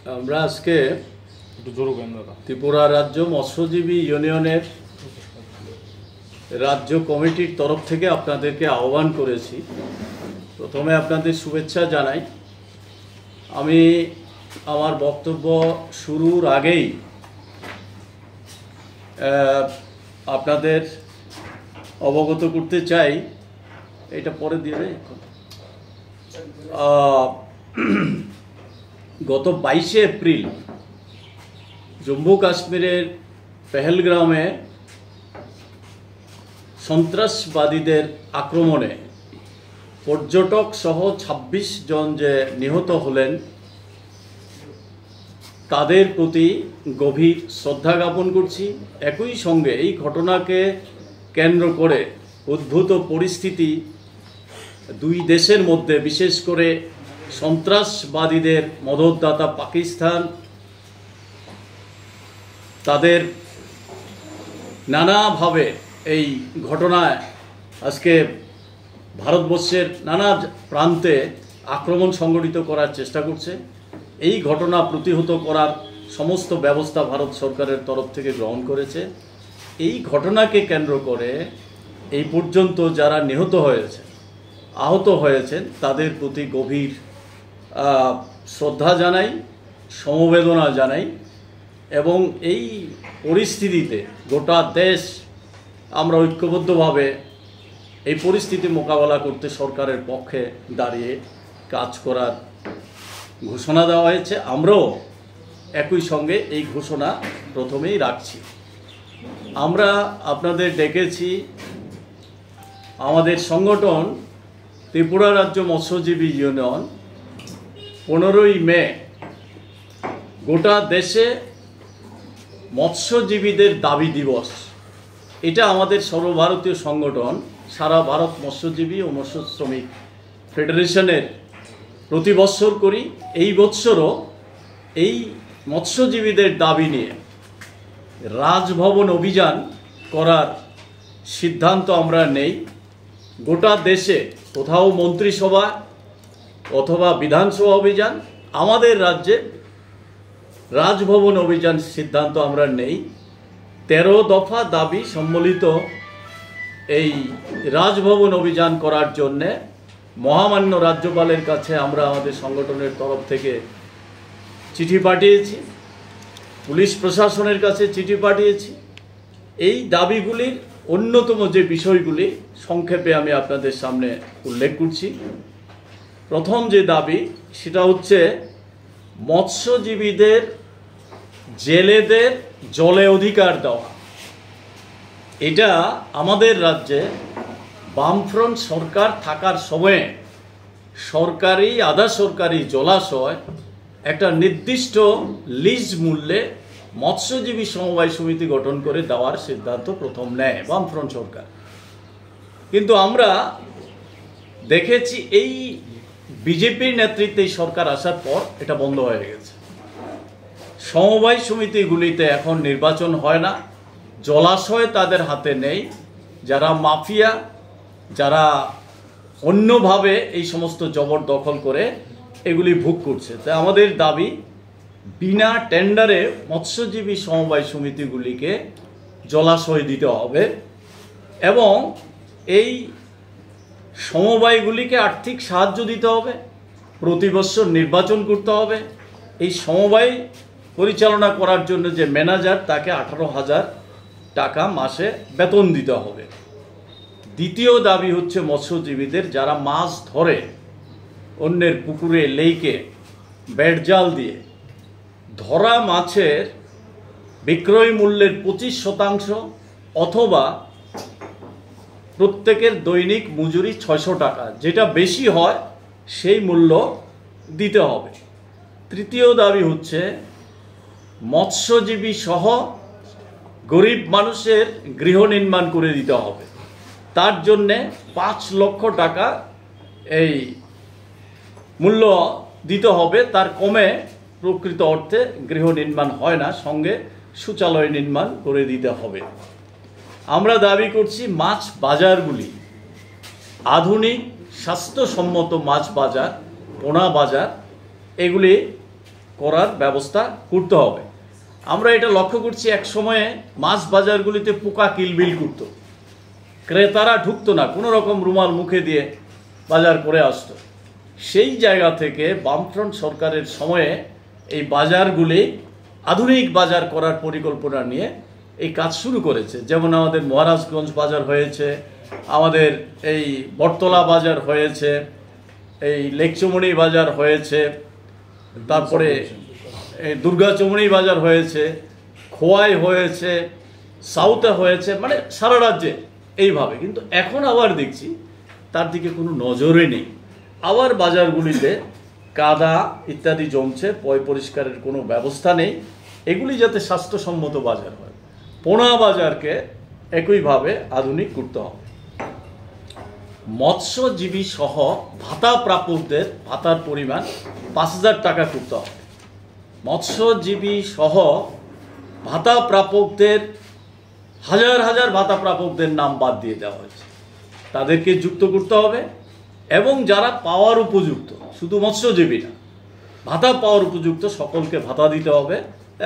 আমরা আজকে ত্রিপুরা রাজ্য মৎস্যজীবী ইউনিয়নের রাজ্য কমিটির তরফ থেকে আপনাদেরকে আহ্বান করেছি। প্রথমে আপনাদের শুভেচ্ছা জানাই। আমি আমার বক্তব্য শুরুর আগেই আপনাদের অবগত করতে চাই, এটা পরে দিয়ে দেয়। গত 22শে এপ্রিল জম্মু কাশ্মীরের পেহেলগ্রামে সন্ত্রাসবাদীদের আক্রমণে পর্যটক সহ 26 জন যে নিহত হলেন, তাদের প্রতি গভীর শ্রদ্ধা জ্ঞাপন করছি। একই সঙ্গে এই ঘটনাকে কেন্দ্র করে উদ্ভূত পরিস্থিতি দুই দেশের মধ্যে, বিশেষ করে সন্ত্রাসবাদীদের মদতদাতা পাকিস্তান, তাদের নানাভাবে এই ঘটনায় আজকে ভারতবর্ষের নানা প্রান্তে আক্রমণ সংগঠিত করার চেষ্টা করছে। এই ঘটনা প্রতিহত করার সমস্ত ব্যবস্থা ভারত সরকারের তরফ থেকে গ্রহণ করেছে। এই ঘটনাকে কেন্দ্র করে এই পর্যন্ত যারা নিহত হয়েছে, আহত হয়েছেন, তাদের প্রতি গভীর শ্রদ্ধা জানাই, সমবেদনা জানাই। এবং এই পরিস্থিতিতে গোটা দেশ আমরা ঐক্যবদ্ধভাবে এই পরিস্থিতি মোকাবেলা করতে সরকারের পক্ষে দাঁড়িয়ে কাজ করার ঘোষণা দেওয়া হয়েছে। আমরাও একই সঙ্গে এই ঘোষণা প্রথমেই রাখছি। আমরা আপনাদের ডেকেছি, আমাদের সংগঠন ত্রিপুরা রাজ্য মৎস্যজীবী ইউনিয়ন 15ই মে গোটা দেশে মৎস্যজীবীদের দাবি দিবস, এটা আমাদের সর্বভারতীয় সংগঠন সারা ভারত মৎস্যজীবী ও মৎস্য শ্রমিক ফেডারেশনের প্রতি বৎসর করি। এই বৎসরও এই মৎস্যজীবীদের দাবি নিয়ে রাজভবন অভিযান করার সিদ্ধান্ত আমরা নেই। গোটা দেশে কোথাও মন্ত্রিসভা অথবা বিধানসভা অভিযান, আমাদের রাজ্যে রাজভবন অভিযান সিদ্ধান্ত আমরা নেই। 13 দফা দাবি সম্বলিত এই রাজভবন অভিযান করার জন্যে মহামান্য রাজ্যপালের কাছে আমরা আমাদের সংগঠনের তরফ থেকে চিঠি পাঠিয়েছি, পুলিশ প্রশাসনের কাছে চিঠি পাঠিয়েছি। এই দাবিগুলির অন্যতম যে বিষয়গুলি সংক্ষেপে আমি আপনাদের সামনে উল্লেখ করছি। প্রথম যে দাবি, সেটা হচ্ছে মৎস্যজীবীদের জেলেদের জলে অধিকার দেওয়া। এটা আমাদের রাজ্যে বামফ্রন্ট সরকার থাকার সময়ে সরকারি আধা সরকারি জলাশয় একটা নির্দিষ্ট লিজ মূল্যে মৎস্যজীবী সমবায় সমিতি গঠন করে দেওয়ার সিদ্ধান্ত প্রথম নেয় বামফ্রন্ট সরকার। কিন্তু আমরা দেখেছি এই বিজেপির নেতৃত্বে সরকার আসার পর এটা বন্ধ হয়ে গেছে। সমবায় সমিতিগুলিতে এখন নির্বাচন হয় না, জলাশয় তাদের হাতে নেই। যারা মাফিয়া, যারা অন্যভাবে এই সমস্ত জবরদখল করে এগুলি ভোগ করছে। তাই আমাদের দাবি, বিনা টেন্ডারে মৎস্যজীবী সমবায় সমিতিগুলিকে জলাশয় দিতে হবে এবং এই সমবায়গুলিকে আর্থিক সাহায্য দিতে হবে, প্রতি বছর নির্বাচন করতে হবে। এই সমবায় পরিচালনা করার জন্য যে ম্যানেজার, তাকে 18,000 টাকা মাসে বেতন দিতে হবে। দ্বিতীয় দাবি হচ্ছে মৎস্যজীবীদের যারা মাছ ধরে অন্যের পুকুরে, লেইকে বেড়জাল দিয়ে, ধরা মাছের বিক্রয় মূল্যের 25% অথবা প্রত্যেকের দৈনিক মজুরি 600 টাকা, যেটা বেশি হয় সেই মূল্য দিতে হবে। তৃতীয় দাবি হচ্ছে মৎস্যজীবী সহ গরিব মানুষের গৃহ নির্মাণ করে দিতে হবে। তার জন্যে 5 লক্ষ টাকা এই মূল্য দিতে হবে। তার কমে প্রকৃত অর্থে গৃহ নির্মাণ হয় না, সঙ্গে শৌচালয় নির্মাণ করে দিতে হবে। আমরা দাবি করছি মাছ বাজারগুলি আধুনিক স্বাস্থ্যসম্মত মাছ বাজার, পোনা বাজার এগুলি করার ব্যবস্থা করতে হবে। আমরা এটা লক্ষ্য করছি, এক সময়ে মাছ বাজারগুলিতে পোকা কিলবিল করত, ক্রেতারা ঢুকতো না, কোনো রকম রুমাল মুখে দিয়ে বাজার করে আসতো। সেই জায়গা থেকে বামফ্রন্ট সরকারের সময়ে এই বাজারগুলি আধুনিক বাজার করার পরিকল্পনা নিয়ে এই কাজ শুরু করেছে। যেমন আমাদের মহারাজগঞ্জ বাজার হয়েছে, আমাদের এই বটতলা বাজার হয়েছে, এই লেকচমনি বাজার হয়েছে, তারপরে এই দুর্গাচমনি বাজার হয়েছে, খোয়াই হয়েছে, সাউথে হয়েছে, মানে সারা রাজ্যে এইভাবে। কিন্তু এখন আবার দেখছি তার দিকে কোনো নজরই নেই। আবার বাজারগুলিতে কাদা ইত্যাদি জমছে, পয় পরিষ্কারের কোনো ব্যবস্থা নেই। এগুলি যাতে স্বাস্থ্যসম্মত বাজার হয়, পোনা বাজারকে একইভাবে আধুনিক করতে হবে। মৎস্যজীবী সহ ভাতা প্রাপকদের ভাতার পরিমাণ 5,000 টাকা করতে হবে। মৎস্যজীবী সহ ভাতা প্রাপকদের হাজার হাজার ভাতা প্রাপকদের নাম বাদ দিয়ে দেওয়া হয়েছে, তাদেরকে যুক্ত করতে হবে। এবং যারা পাওয়ার উপযুক্ত, শুধু মৎস্যজীবী না, ভাতা পাওয়ার উপযুক্ত সকলকে ভাতা দিতে হবে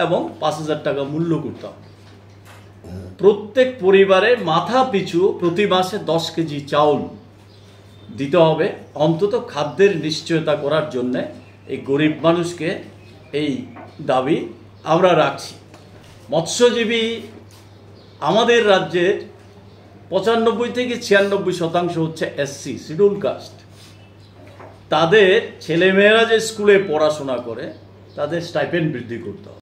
এবং 5,000 টাকা মূল্য করতে হবে। প্রত্যেক পরিবারে মাথা পিছু প্রতি মাসে 10 কেজি চাউল দিতে হবে, অন্তত খাদ্যের নিশ্চয়তা করার জন্যে। এই গরিব মানুষকে এই দাবি আমরা রাখছি। মৎস্যজীবী আমাদের রাজ্যের 95 থেকে 96% হচ্ছে এসসি, শিডিউল কাস্ট। তাদের ছেলেমেয়েরা যে স্কুলে পড়াশোনা করে তাদের স্টাইপেন্ড বৃদ্ধি করতে হবে।